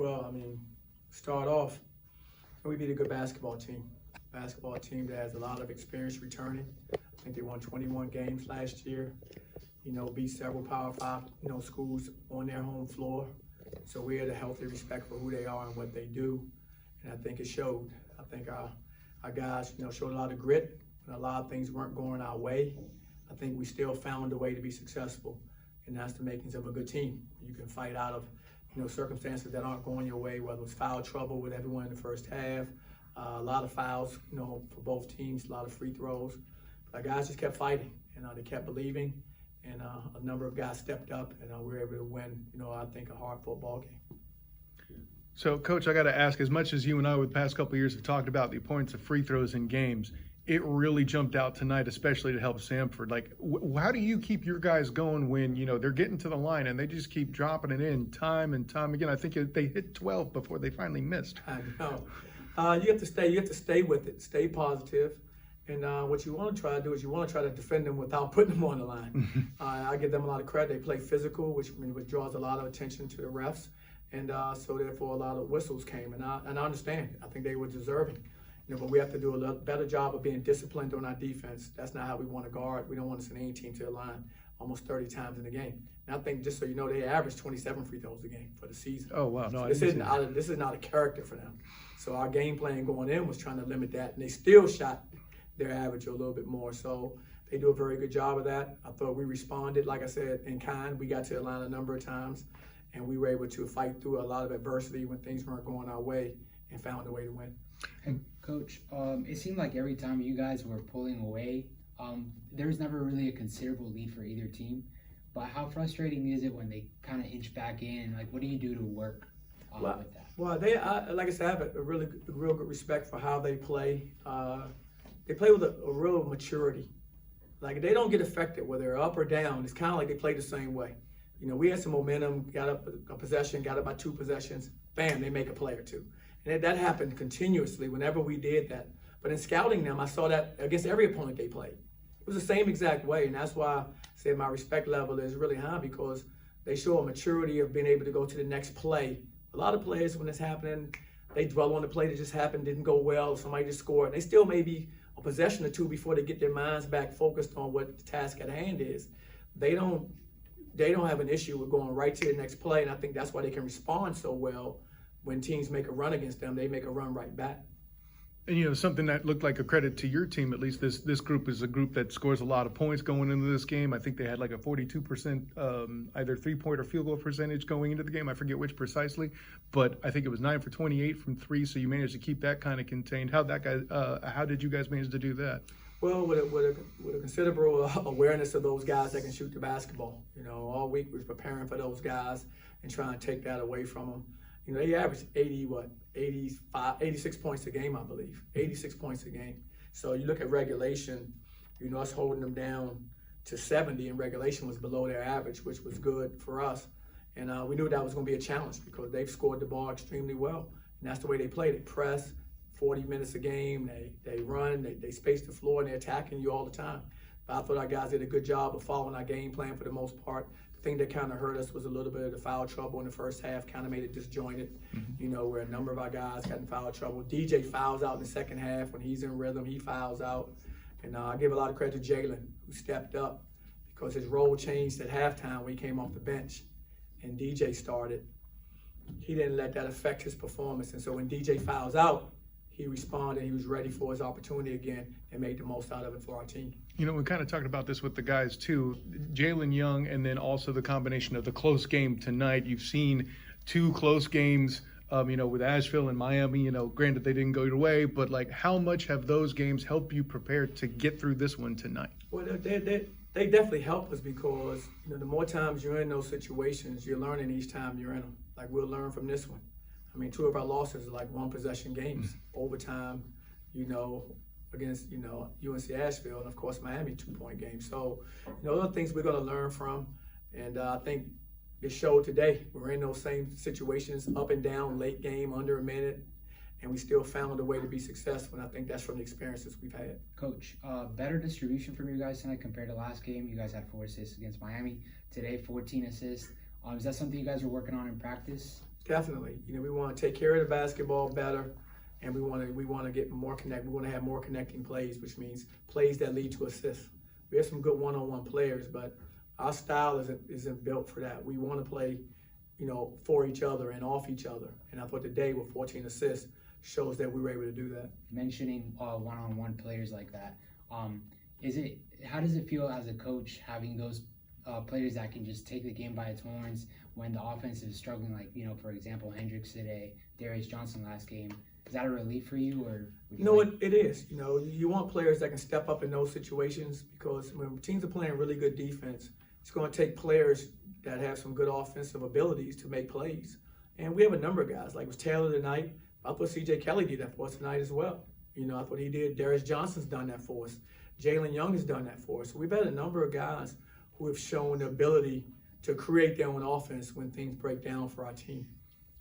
Well, I mean, start off, we beat a good basketball team. Basketball team that has a lot of experience returning. I think they won 21 games last year. Beat several Power 5, schools on their home floor. So we had a healthy respect for who they are and what they do. And I think it showed. I think our guys, showed a lot of grit. When a lot of things weren't going our way, I think we still found a way to be successful. And that's the makings of a good team. You can fight out of, circumstances that aren't going your way, whether it was foul trouble with everyone in the first half, a lot of fouls, for both teams, a lot of free throws. But our guys just kept fighting, they kept believing. And a number of guys stepped up, and we were able to win, I think, a hard football game. So, Coach, I got to ask, as much as you and I over the past couple of years have talked about the importance of free throws in games, it really jumped out tonight, especially to help Samford. Like, how do you keep your guys going when, they're getting to the line and they just keep dropping it in time and time again? I think they hit 12 before they finally missed. I know. You have to stay with it, stay positive. And what you want to try to do is you want to try to defend them without putting them on the line. I give them a lot of credit. They play physical, which draws a lot of attention to the refs. And so therefore a lot of whistles came. And I understand. I think they were deserving. But we have to do a better job of being disciplined on our defense. That's not how we want to guard. We don't want to send any team to the line almost 30 times in the game. And I think, just so you know, they average 27 free throws a game for the season. Oh, wow. No, so this is not a character for them. So our game plan going in was trying to limit that. And they still shot their average a little bit more. So they do a very good job of that. I thought we responded, like I said, in kind. We got to the line a number of times, and we were able to fight through a lot of adversity when things weren't going our way and found a way to win. Hey, Coach, it seemed like every time you guys were pulling away, there was never really a considerable lead for either team. But how frustrating is it when they kind of inch back in? Like, what do you do to work with that? Well, like I said, I have a real good respect for how they play. They play with a real maturity. Like, they don't get affected whether they're up or down. It's kind of like they play the same way. We had some momentum, got up a possession, got up by 2 possessions, bam, they make a play or two. And that happened continuously whenever we did that. But in scouting them, I saw that against every opponent they played. It was the same exact way, and that's why I said my respect level is really high, because they show a maturity of being able to go to the next play. A lot of players, when it's happening, they dwell on the play that just happened, didn't go well, somebody just scored. They still may be a possession or two before they get their minds back focused on what the task at hand is. They don't have an issue with going right to the next play, and I think that's why they can respond so well. When teams make a run against them, they make a run right back. And something that looked like a credit to your team, at least this group is a group that scores a lot of points going into this game. I think they had like a 42% either 3-point or field goal percentage going into the game. I forget which precisely, but I think it was 9 for 28 from 3. So you managed to keep that kind of contained. How did you guys manage to do that? Well, with a considerable awareness of those guys that can shoot the basketball. All week we were preparing for those guys and trying to take that away from them. They average 86 points a game, I believe. 86 points a game. So you look at regulation, us holding them down to 70 in regulation was below their average, which was good for us. And we knew that was going to be a challenge because they've scored the ball extremely well. And that's the way they play. They press 40 minutes a game. They run, they space the floor, and they're attacking you all the time. But I thought our guys did a good job of following our game plan for the most part. The thing that kind of hurt us was a little bit of the foul trouble in the first half, kind of made it disjointed, where a number of our guys got in foul trouble. DJ fouls out in the second half. When he's in rhythm, he fouls out. And I give a lot of credit to Jalen, who stepped up because his role changed at halftime when he came off the bench and DJ started. He didn't let that affect his performance. And so when DJ fouls out, he responded, he was ready for his opportunity again and made the most out of it for our team. We kind of talked about this with the guys too. Jalen Young, and then also the combination of the close game tonight. You've seen 2 close games, with Asheville and Miami. Granted they didn't go your way, but like, how much have those games helped you prepare to get through this one tonight? Well, they definitely help us because the more times you're in those situations, you're learning each time you're in them. Like, we'll learn from this one. 2 of our losses are like 1-possession games, overtime, against, UNC Asheville, and of course Miami 2-point games. So, those are things we're going to learn from. And I think it showed today. We're in those same situations, up and down, late game, under a minute, and we still found a way to be successful. And I think that's from the experiences we've had. Coach, better distribution from you guys tonight compared to last game. You guys had 4 assists against Miami. Today, 14 assists. Is that something you guys are working on in practice? Definitely. We want to take care of the basketball better, and we want to get more connect. We want to have more connecting plays, which means plays that lead to assists. We have some good one-on-one players, but our style isn't built for that. We want to play, for each other and off each other. And I thought today with 14 assists shows that we were able to do that. Mentioning one-on-one players like that, how does it feel as a coach having those players that can just take the game by its horns when the offense is struggling? Like, for example, Hendricks today, Darius Johnson last game. Is that a relief for you, or? It is. You want players that can step up in those situations, because when teams are playing really good defense, it's going to take players that have some good offensive abilities to make plays. And we have a number of guys, like it was Taylor tonight. I thought C.J. Kelly did that for us tonight as well. I thought he did. Darius Johnson's done that for us. Jalen Young has done that for us. So we've had a number of guys who have shown the ability to create their own offense when things break down for our team.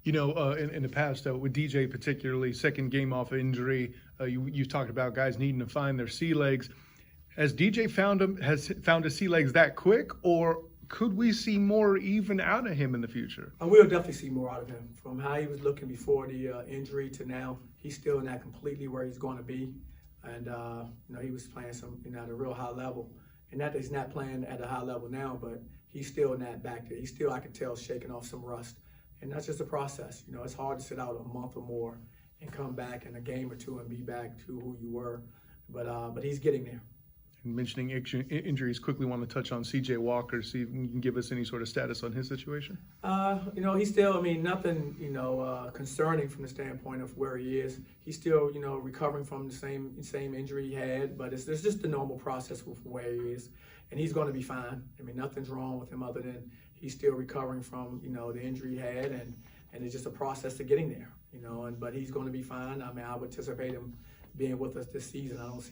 In the past, with DJ particularly, second game off injury, you talked about guys needing to find their sea legs. Has DJ found his sea legs that quick, or could we see more even out of him in the future? We'll definitely see more out of him. From how he was looking before the injury to now, he's still not completely where he's going to be. And, he was playing at a real high level. And that he's not playing at a high level now, but he's still not back there. He's still, I can tell, shaking off some rust. And that's just a process. It's hard to sit out a month or more and come back in a game or two and be back to who you were. But he's getting there. Mentioning injuries, quickly want to touch on C.J. Walker, see if you can give us any sort of status on his situation. He's still, nothing, concerning from the standpoint of where he is. He's still, recovering from the same injury he had, but it's just the normal process with where he is. And he's going to be fine. Nothing's wrong with him other than he's still recovering from, the injury he had, and it's just a process to getting there, but he's going to be fine. I would anticipate him being with us this season. I don't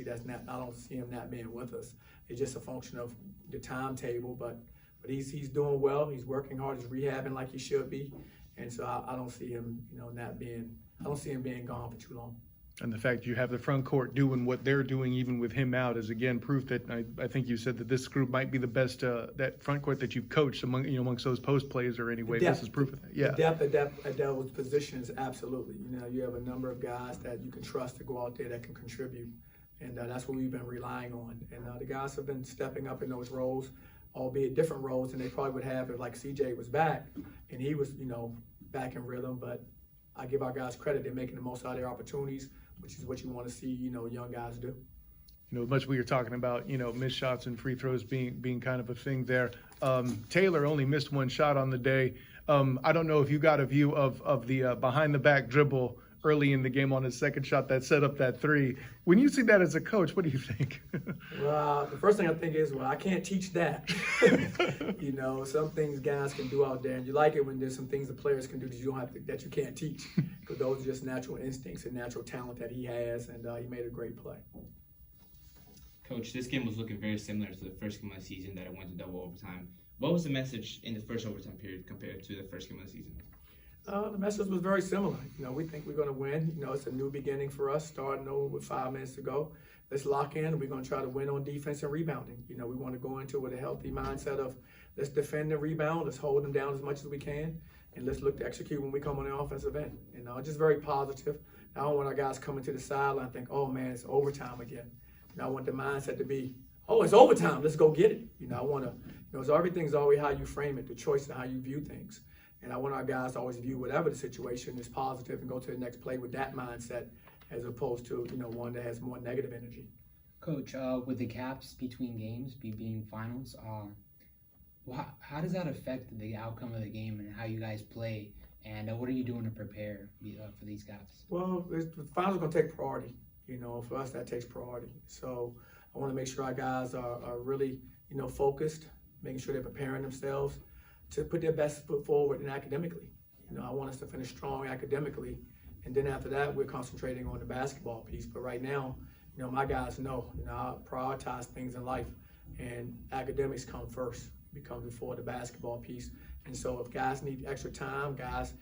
see him not being with us. It's just a function of the timetable, but he's doing well. He's working hard. He's rehabbing like he should be, and so I don't see him, I don't see him being gone for too long. And the fact you have the front court doing what they're doing, even with him out, is again proof that I think you said that this group might be the best that front court that you've coached amongst those post players, or anyway. This is proof of that. Yeah. The depth at those positions, absolutely. You have a number of guys that you can trust to go out there that can contribute, and that's what we've been relying on. And the guys have been stepping up in those roles, albeit different roles than they probably would have if like CJ was back and he was back in rhythm. But I give our guys credit; they're making the most out of their opportunities, which is what you want to see, young guys do. Much we were talking about, missed shots and free throws being kind of a thing there. Taylor only missed one shot on the day. I don't know if you got a view of the behind the back dribble early in the game on his second shot that set up that three. When you see that as a coach, what do you think? Well, the first thing I think is, I can't teach that. Some things guys can do out there, and you like it when there's some things the players can do that you can't teach, because those are just natural instincts and natural talent that he has, and he made a great play. Coach, this game was looking very similar to the first game of the season that it went to double overtime. What was the message in the first overtime period compared to the first game of the season? The message was very similar. We think we're going to win. It's a new beginning for us, starting over with 5 minutes to go. Let's lock in. We're going to try to win on defense and rebounding. We want to go into it with a healthy mindset of let's defend and rebound, let's hold them down as much as we can, and let's look to execute when we come on the offensive end. Just very positive. I don't want our guys coming to the sideline and think, oh man, it's overtime again. I want the mindset to be, oh, it's overtime, let's go get it. I want to, so everything's always how you frame it, the choice of how you view things. And I want our guys to always view whatever the situation is positive and go to the next play with that mindset, as opposed to, one that has more negative energy. Coach, with the gaps between games being finals, how does that affect the outcome of the game and how you guys play? And what are you doing to prepare for these gaps? Well, the finals are going to take priority. For us, that takes priority. So I want to make sure our guys are really, focused, making sure they're preparing themselves to put their best foot forward and academically. I want us to finish strong academically, and then after that, we're concentrating on the basketball piece. But right now, my guys know, I prioritize things in life, and academics come first. It comes before the basketball piece. And so if guys need extra time, guys,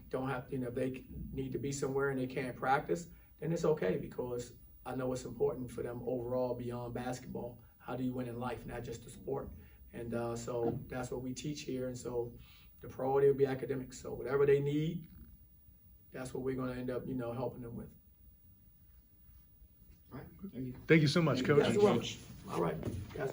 don't have, if they need to be somewhere and they can't practice, then it's okay, because I know it's important for them overall beyond basketball. How do you win in life, not just the sport? And so that's what we teach here. And so, the priority will be academics. So whatever they need, that's what we're going to end up, helping them with. All right. Thank you. Thank you so much, Coach. That's welcome. All right. Guys.